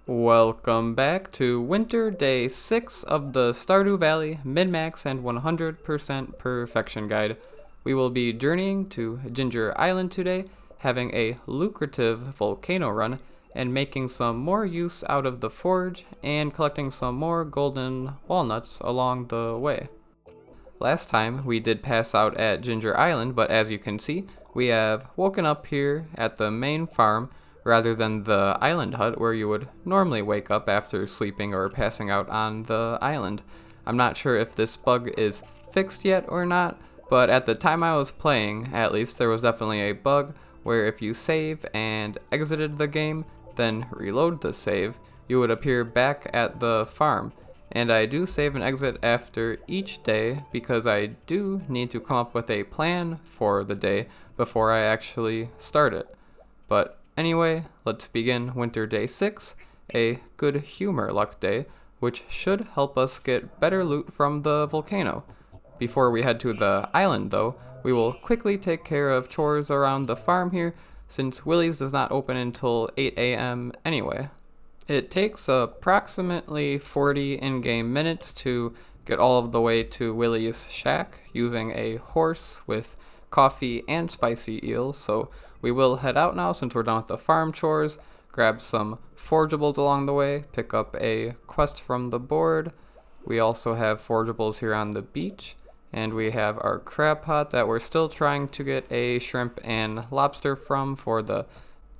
Welcome back to Winter Day 6 of the Stardew Valley Min-Max and 100% Perfection Guide. We will be journeying to Ginger Island today, having a lucrative volcano run, and making some more use out of the forge, and collecting some more golden walnuts along the way. Last time we did pass out at Ginger Island, but as you can see, we have woken up here at the main farm rather than the island hut where you would normally wake up after sleeping or passing out on the island. I'm not sure if this bug is fixed yet or not, but at the time I was playing, at least, there was definitely a bug where if you save and exited the game, then reload the save, you would appear back at the farm. And I do save and exit after each day because I do need to come up with a plan for the day before I actually start it. But anyway, let's begin Winter Day 6, a good humor luck day, which should help us get better loot from the volcano. Before we head to the island though, we will quickly take care of chores around the farm here, since Willie's does not open until 8 a.m. anyway. It takes approximately 40 in-game minutes to get all of the way to Willie's shack using a horse with coffee and spicy eels, so we will head out now since we're done with the farm chores, grab some forgeables along the way, pick up a quest from the board. We also have forgeables here on the beach, and we have our crab pot that we're still trying to get a shrimp and lobster from for the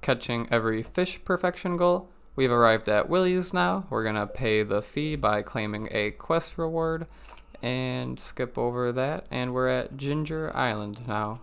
catching every fish perfection goal. We've arrived at Willie's now. We're gonna pay the fee by claiming a quest reward and skip over that, and we're at Ginger Island now.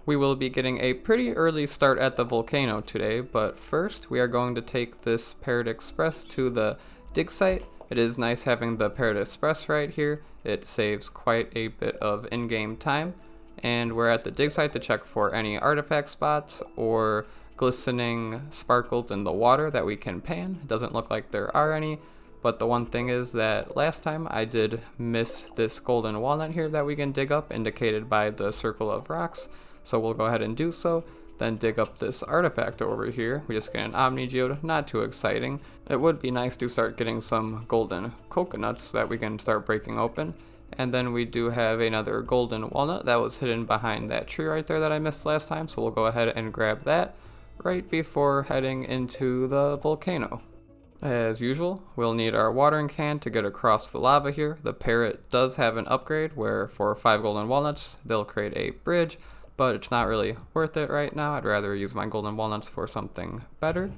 We will be getting a pretty early start at the volcano today, but first we are going to take this Parrot Express to the dig site. It is nice having the Parrot Express right here. It saves quite a bit of in-game time, and we're at the dig site to check for any artifact spots or glistening sparkles in the water that we can pan. It doesn't look like there are any, but the one thing is that last time I did miss this golden walnut here that we can dig up, indicated by the circle of rocks. So we'll go ahead and do so, then dig up this artifact over here. We just get an Omni Geode, not too exciting. It would be nice to start getting some golden coconuts that we can start breaking open. And then we do have another golden walnut that was hidden behind that tree right there that I missed last time, so we'll go ahead and grab that right before heading into the volcano. As usual, we'll need our watering can to get across the lava here. The parrot does have an upgrade where for 5 golden walnuts, they'll create a bridge, but it's not really worth it right now. I'd rather use my golden walnuts for something better.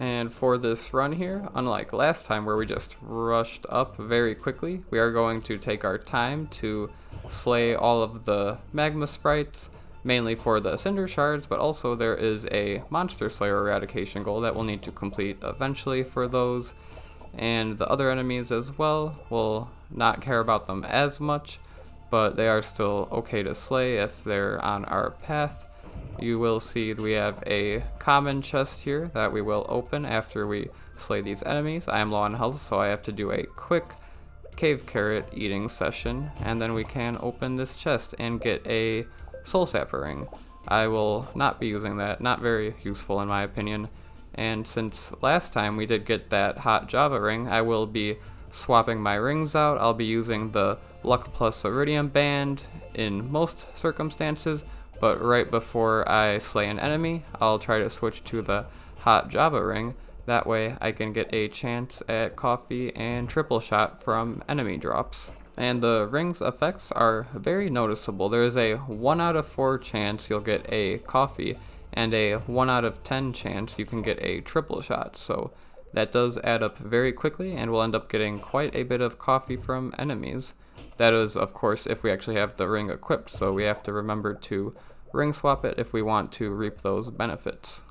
And for this run here, unlike last time where we just rushed up very quickly, we are going to take our time to slay all of the magma sprites, mainly for the cinder shards, but also there is a monster slayer eradication goal that we'll need to complete eventually for those. And the other enemies as well, we'll not care about them as much, but they are still okay to slay if they're on our path. You will see we have a common chest here that we will open after we slay these enemies. I am low on health, so I have to do a quick cave carrot eating session, and then we can open this chest and get a soul sapper ring. I will not be using that, not very useful in my opinion. And since last time we did get that hot Java ring, I will be swapping my rings out. I'll be using the Luck Plus Iridium Band in most circumstances, but right before I slay an enemy, I'll try to switch to the hot Java ring. That way I can get a chance at coffee and triple shot from enemy drops. And the ring's effects are very noticeable. There is a 1 out of 4 chance you'll get a coffee, and a 1 out of 10 chance you can get a triple shot. So that does add up very quickly, and we'll end up getting quite a bit of coffee from enemies. That is, of course, if we actually have the ring equipped, so we have to remember to ring swap it if we want to reap those benefits.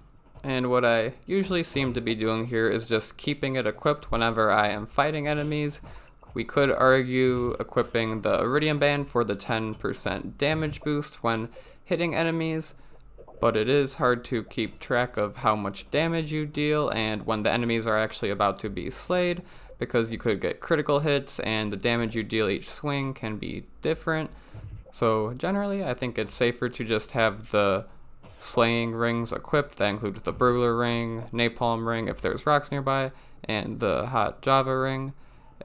And what I usually seem to be doing here is just keeping it equipped whenever I am fighting enemies. We could argue equipping the Iridium Band for the 10% damage boost when hitting enemies, but it is hard to keep track of how much damage you deal and when the enemies are actually about to be slayed, because you could get critical hits and the damage you deal each swing can be different. So generally I think it's safer to just have the slaying rings equipped. That includes the burglar ring, napalm ring if there's rocks nearby, and the hot java ring.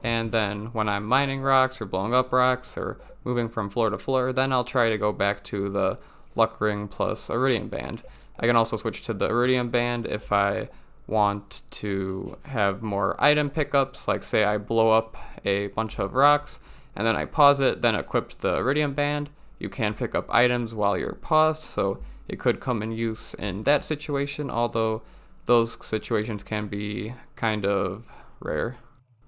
And then when I'm mining rocks or blowing up rocks or moving from floor to floor, then I'll try to go back to the luck ring plus iridium band. I can also switch to the iridium band if I want to have more item pickups, like say I blow up a bunch of rocks and then I pause it, then equip the iridium band. You can pick up items while you're paused, so it could come in use in that situation, although those situations can be kind of rare.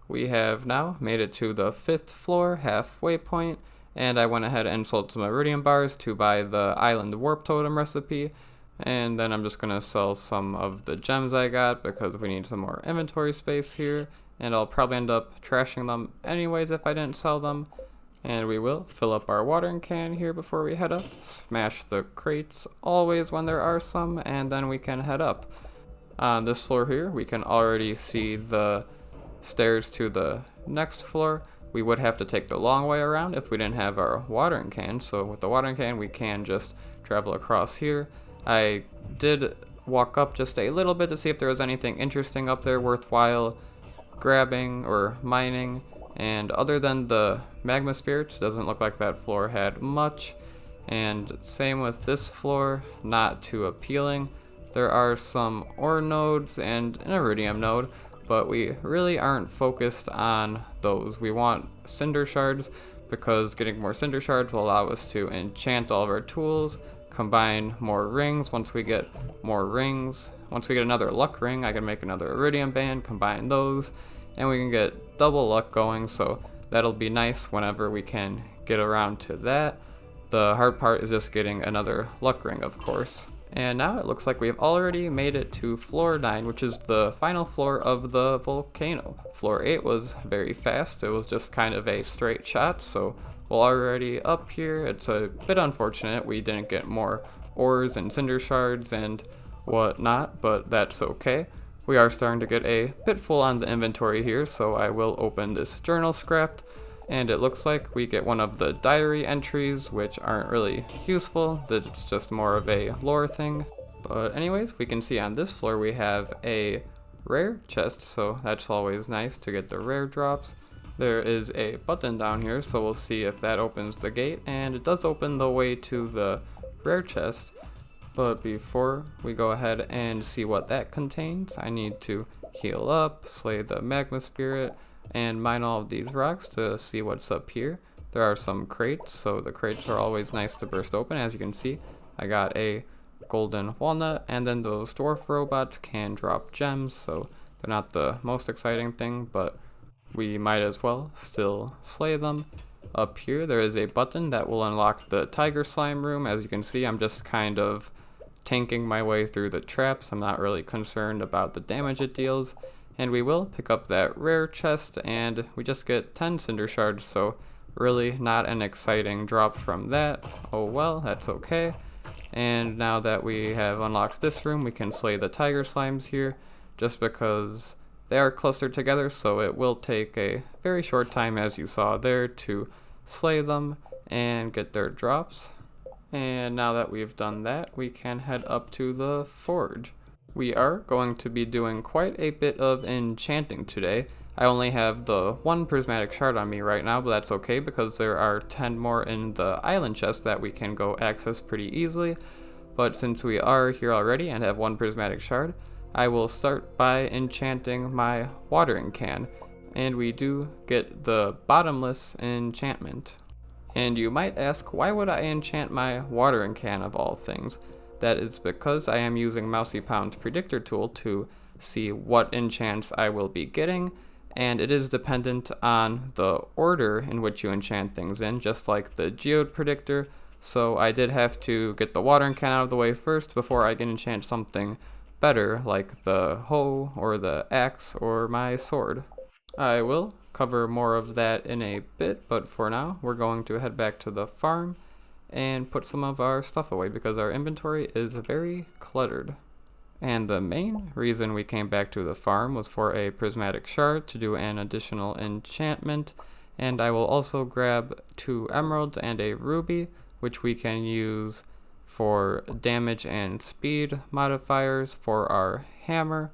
We have now made it to the 5th floor halfway point, and I went ahead and sold some iridium bars to buy the island warp totem recipe, and then I'm just going to sell some of the gems I got because we need some more inventory space here, and I'll probably end up trashing them anyways if I didn't sell them. And we will fill up our watering can here before we head up, smash the crates always when there are some, and then we can head up. On this floor here, we can already see the stairs to the next floor. We would have to take the long way around if we didn't have our watering can, so with the watering can we can just travel across here. I did walk up just a little bit to see if there was anything interesting up there worthwhile grabbing or mining, and other than the magma spirits, doesn't look like that floor had much. And same with this floor, not too appealing. There are some ore nodes and an iridium node, but we really aren't focused on those. We want cinder shards because getting more cinder shards will allow us to enchant all of our tools, combine more rings. Once we get more rings, once we get another luck ring, I can make another iridium band, combine those, and we can get double luck going, so that'll be nice whenever we can get around to that. The hard part is just getting another luck ring, of course. And now it looks like we've already made it to floor 9, which is the final floor of the volcano. Floor 8 was very fast. It was just kind of a straight shot, so we're already up here. It's a bit unfortunate we didn't get more ores and cinder shards and whatnot, but that's okay. We are starting to get a bit full on the inventory here, so I will open this journal scrap, and it looks like we get one of the diary entries, which aren't really useful. That's just more of a lore thing. But anyways, we can see on this floor we have a rare chest, so that's always nice to get the rare drops. There is a button down here, so we'll see if that opens the gate, and it does open the way to the rare chest. But before we go ahead and see what that contains, I need to heal up, slay the magma spirit, and mine all of these rocks to see what's up here. There are some crates, so the crates are always nice to burst open. As you can see, I got a golden walnut, and then those dwarf robots can drop gems, so they're not the most exciting thing, but we might as well still slay them. Up here there is a button that will unlock the tiger slime room. As you can see, I'm just kind of tanking my way through the traps. I'm not really concerned about the damage it deals. And we will pick up that rare chest, and we just get 10 cinder shards, so really not an exciting drop from that. Oh well, that's okay. And now that we have unlocked this room, we can slay the tiger slimes here, just because they are clustered together, so it will take a very short time, as you saw there, to slay them and get their drops. And now that we've done that, we can head up to the forge. We are going to be doing quite a bit of enchanting today. I only have the 1 prismatic shard on me right now, but that's okay because there are 10 more in the island chest that we can go access pretty easily. But since we are here already and have 1 prismatic shard, I will start by enchanting my watering can. And we do get the bottomless enchantment. And you might ask, why would I enchant my watering can of all things? That is because I am using Mousy Pound's Predictor tool to see what enchants I will be getting, and it is dependent on the order in which you enchant things in, just like the Geode Predictor. So I did have to get the watering can out of the way first before I can enchant something better, like the hoe or the axe or my sword. I will cover more of that in a bit, but for now we're going to head back to the farm and put some of our stuff away because our inventory is very cluttered. And the main reason we came back to the farm was for a prismatic shard to do an additional enchantment, and I will also grab 2 emeralds and a ruby, which we can use for damage and speed modifiers for our hammer.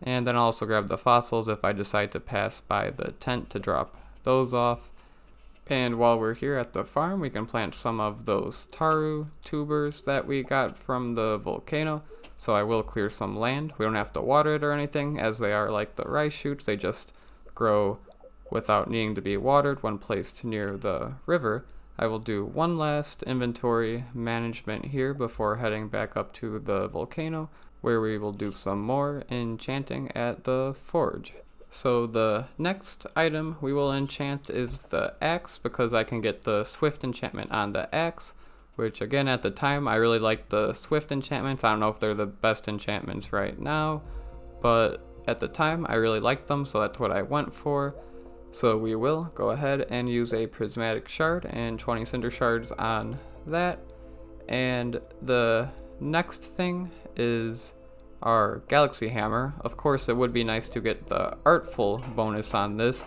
And then I'll also grab the fossils if I decide to pass by the tent to drop those off. And while we're here at the farm, we can plant some of those taru tubers that we got from the volcano. So I will clear some land. We don't have to water it or anything, as they are like the rice shoots. They just grow without needing to be watered when placed near the river. I will do one last inventory management here before heading back up to the volcano, where we will do some more enchanting at the forge. So the next item we will enchant is the axe, because I can get the swift enchantment on the axe, which again at the time I really liked the swift enchantments. I don't know if they're the best enchantments right now, but at the time I really liked them, so that's what I went for. So we will go ahead and use a prismatic shard and 20 cinder shards on that. And the next thing is our galaxy hammer. Of course it would be nice to get the artful bonus on this,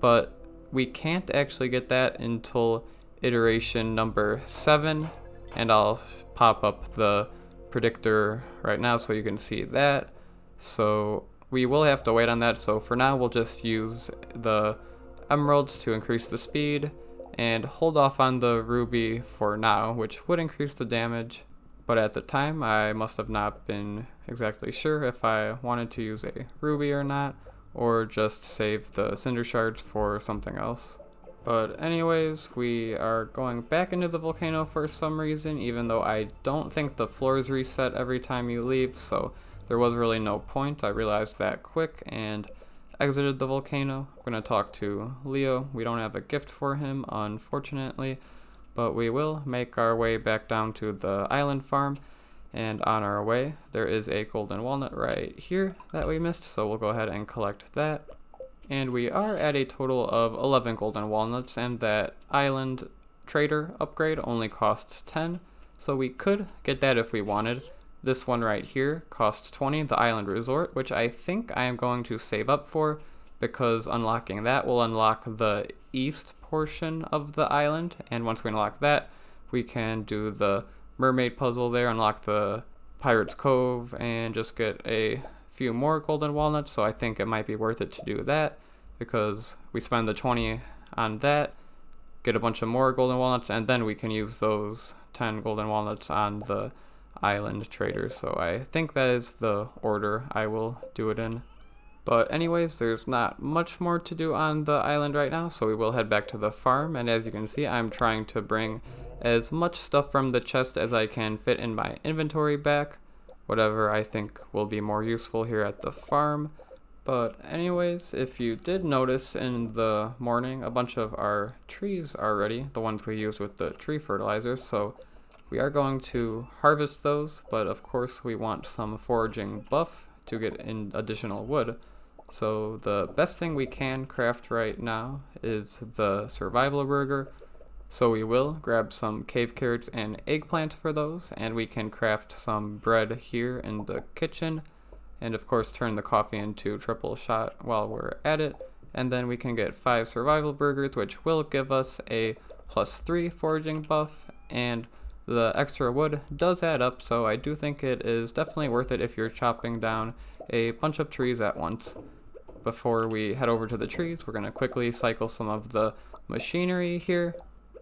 but we can't actually get that until iteration number 7, and I'll pop up the predictor right now so you can see that. So we will have to wait on that, so for now we'll just use the emeralds to increase the speed and hold off on the ruby for now, which would increase the damage. But at the time, I must have not been exactly sure if I wanted to use a ruby or not, or just save the cinder shards for something else. But anyways, we are going back into the volcano for some reason, even though I don't think the floors reset every time you leave, so there was really no point. I realized that quick and exited the volcano. I'm going to talk to Leo. We don't have a gift for him, unfortunately. But we will make our way back down to the island farm, and on our way there is a golden walnut right here that we missed, so we'll go ahead and collect that. And we are at a total of 11 golden walnuts, and that island trader upgrade only costs 10, so we could get that if we wanted. This one right here costs 20, the island resort, which I think I am going to save up for, because unlocking that will unlock the east portion of the island, and once we unlock that we can do the mermaid puzzle there, unlock the pirate's cove, and just get a few more golden walnuts. So I think it might be worth it to do that, because we spend the 20 on that, get a bunch of more golden walnuts, and then we can use those 10 golden walnuts on the island trader. So I think that is the order I will do it in. But anyways, there's not much more to do on the island right now, so we will head back to the farm. And as you can see, I'm trying to bring as much stuff from the chest as I can fit in my inventory back, whatever I think will be more useful here at the farm. But anyways, if you did notice in the morning, a bunch of our trees are ready, the ones we use with the tree fertilizer, so we are going to harvest those, but of course we want some foraging buff to get in additional wood. So the best thing we can craft right now is the survival burger. So we will grab some cave carrots and eggplant for those, and we can craft some bread here in the kitchen, and of course turn the coffee into triple shot while we're at it. And then we can get 5 survival burgers, which will give us a +3 foraging buff, and the extra wood does add up, so I do think it is definitely worth it if you're chopping down a bunch of trees at once. Before we head over to the trees, we're going to quickly cycle some of the machinery here,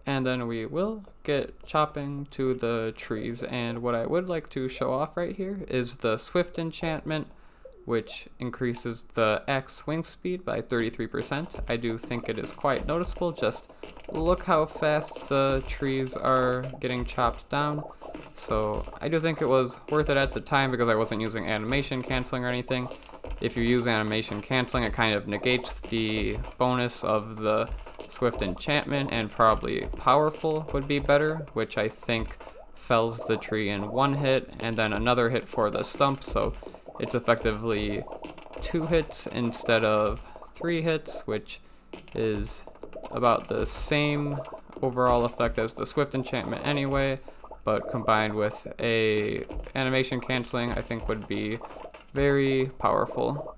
and then we will get chopping to the trees. And what I would like to show off right here is the swift enchantment, which increases the axe swing speed by 33%. I do think it is quite noticeable. Just look how fast the trees are getting chopped down. So I do think it was worth it at the time, because I wasn't using animation canceling or anything. If you use animation canceling, it kind of negates the bonus of the swift enchantment, and probably powerful would be better, which I think fells the tree in 1 hit and then another hit for the stump, so it's effectively 2 hits instead of 3 hits, which is about the same overall effect as the swift enchantment anyway, but combined with a animation canceling I think would be very powerful.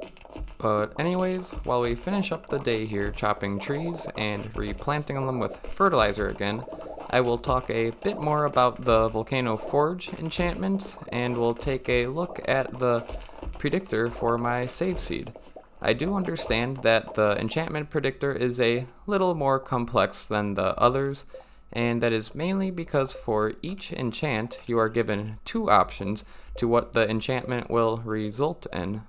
But anyways, while we finish up the day here chopping trees and replanting them with fertilizer again, I will talk a bit more about the Volcano Forge enchantments, and we'll take a look at the Predictor for my save seed. I do understand that the enchantment predictor is a little more complex than the others, and that is mainly because for each enchant you are given two options to what the enchantment will result in.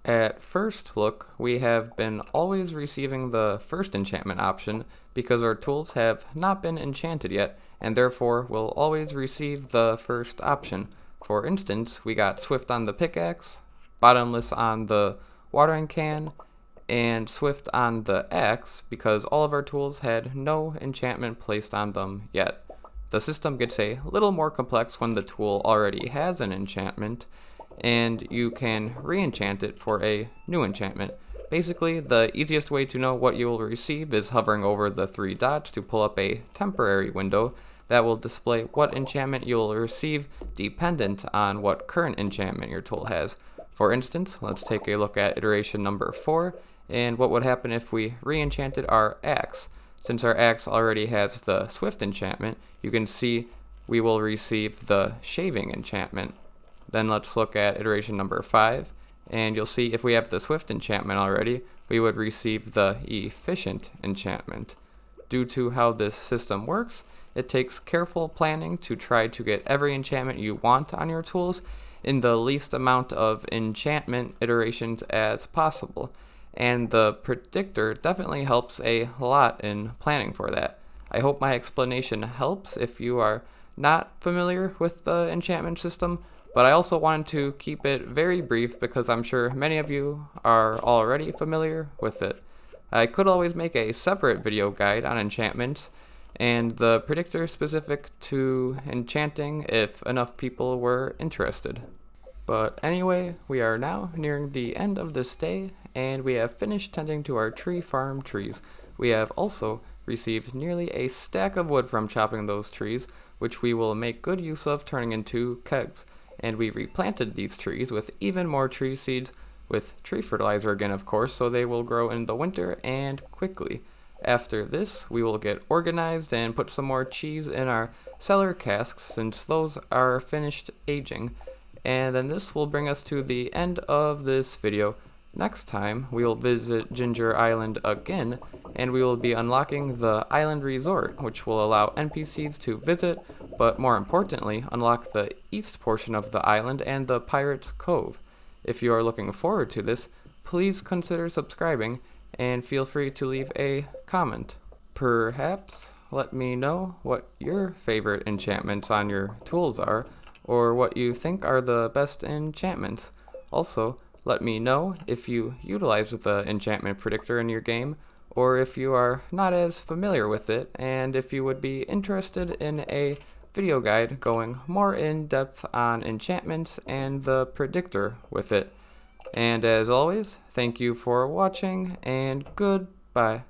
At first look, we have been always receiving the first enchantment option because our tools have not been enchanted yet, and therefore will always receive the first option. For instance, we got Swift on the pickaxe, Bottomless on the watering can, and Swift on the axe because all of our tools had no enchantment placed on them yet. The system gets a little more complex when the tool already has an enchantment, and you can re-enchant it for a new enchantment. Basically, the easiest way to know what you will receive is hovering over the three dots to pull up a temporary window that will display what enchantment you will receive dependent on what current enchantment your tool has. For instance, let's take a look at iteration number 4 and what would happen if we re-enchanted our axe. Since our axe already has the Swift enchantment, you can see we will receive the shaving enchantment. Then let's look at iteration number 5, and you'll see if we have the Swift enchantment already, we would receive the efficient enchantment. Due to how this system works, it takes careful planning to try to get every enchantment you want on your tools in the least amount of enchantment iterations as possible, and the predictor definitely helps a lot in planning for that. I hope my explanation helps if you are not familiar with the enchantment system, but I also wanted to keep it very brief because I'm sure many of you are already familiar with it. I could always make a separate video guide on enchantments and the predictor specific to enchanting if enough people were interested. But anyway, we are now nearing the end of this day, and we have finished tending to our tree farm trees. We have also received nearly a stack of wood from chopping those trees, which we will make good use of turning into kegs. And we replanted these trees with even more tree seeds, with tree fertilizer again of course, so they will grow in the winter and quickly. After this, we will get organized and put some more cheese in our cellar casks since those are finished aging. And then this will bring us to the end of this video. Next time, we will visit Ginger Island again, and we will be unlocking the Island Resort, which will allow NPCs to visit, but more importantly, unlock the east portion of the island and the Pirate's Cove. If you are looking forward to this, please consider subscribing, and feel free to leave a comment. Perhaps let me know what your favorite enchantments on your tools are, or what you think are the best enchantments. Also, let me know if you utilize the enchantment predictor in your game, or if you are not as familiar with it, and if you would be interested in a video guide going more in depth on enchantments and the predictor with it. And as always, thank you for watching, and goodbye.